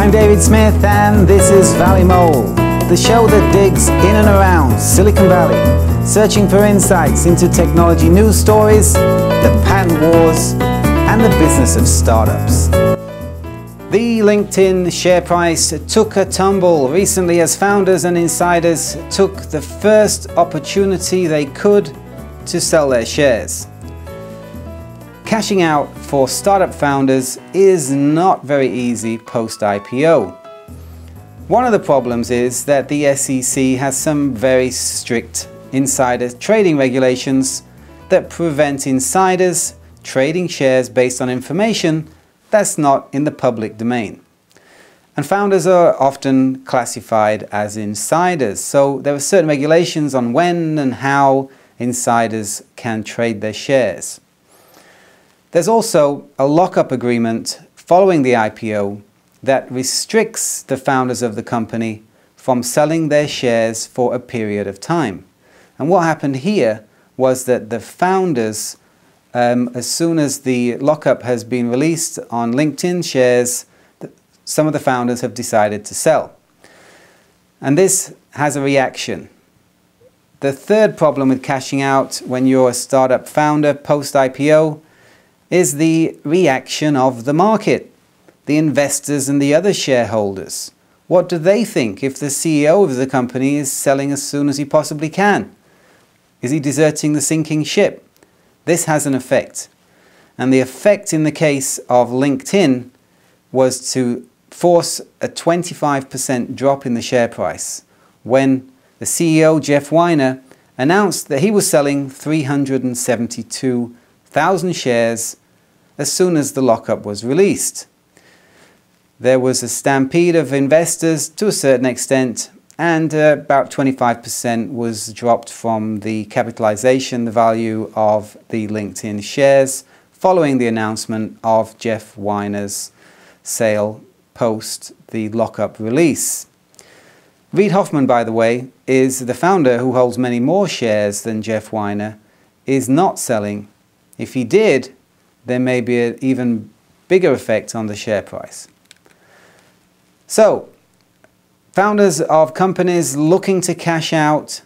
I'm David Smith and this is Valley Mole, the show that digs in and around Silicon Valley, searching for insights into technology news stories, the patent wars, and the business of startups. The LinkedIn share price took a tumble recently as founders and insiders took the first opportunity they could to sell their shares. Cashing out for startup founders is not very easy post-IPO. One of the problems is that the SEC has some very strict insider trading regulations that prevent insiders trading shares based on information that's not in the public domain. And founders are often classified as insiders, so there are certain regulations on when and how insiders can trade their shares. There's also a lock-up agreement following the IPO that restricts the founders of the company from selling their shares for a period of time. And what happened here was that the founders, as soon as the lockup has been released on LinkedIn shares, some of the founders have decided to sell. And this has a reaction. The third problem with cashing out when you're a startup founder post-IPO is the reaction of the market, the investors and the other shareholders. What do they think if the CEO of the company is selling as soon as he possibly can? Is he deserting the sinking ship? This has an effect. And the effect in the case of LinkedIn was to force a 25% drop in the share price when the CEO, Jeff Weiner, announced that he was selling 372,000 shares as soon as the lockup was released. There was a stampede of investors to a certain extent, and about 25% was dropped from the capitalization, the value of the LinkedIn shares, following the announcement of Jeff Weiner's sale post the lockup release. Reid Hoffman, by the way, is the founder who holds many more shares than Jeff Weiner, is not selling. If he did, there may be an even bigger effect on the share price. So, founders of companies looking to cash out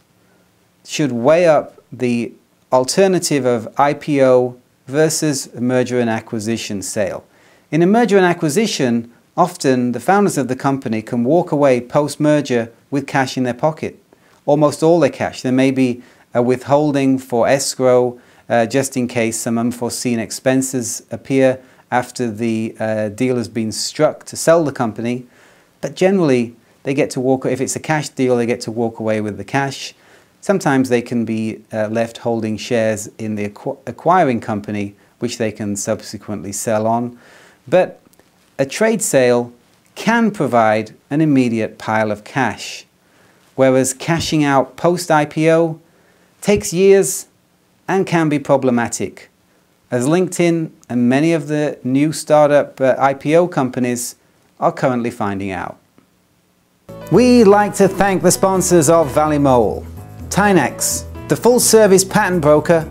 should weigh up the alternative of IPO versus a merger and acquisition sale. In a merger and acquisition, often the founders of the company can walk away post-merger with cash in their pocket, almost all their cash. There may be a withholding for escrow just in case some unforeseen expenses appear after the deal has been struck to sell the company. But generally, they get to walk, if it's a cash deal, they get to walk away with the cash. Sometimes they can be left holding shares in the acquiring company, which they can subsequently sell on. But a trade sale can provide an immediate pile of cash, whereas cashing out post-IPO takes years and can be problematic, as LinkedIn and many of the new startup IPO companies are currently finding out. We'd like to thank the sponsors of Valley Mole: Tynex, the full-service patent broker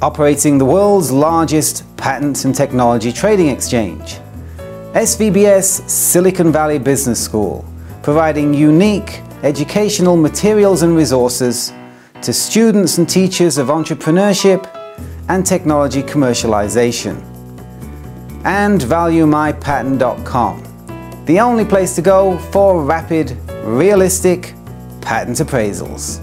operating the world's largest patent and technology trading exchange; SVBS Silicon Valley Business School, providing unique educational materials and resources to students and teachers of entrepreneurship and technology commercialization; and ValueMyPatent.com, the only place to go for rapid, realistic patent appraisals.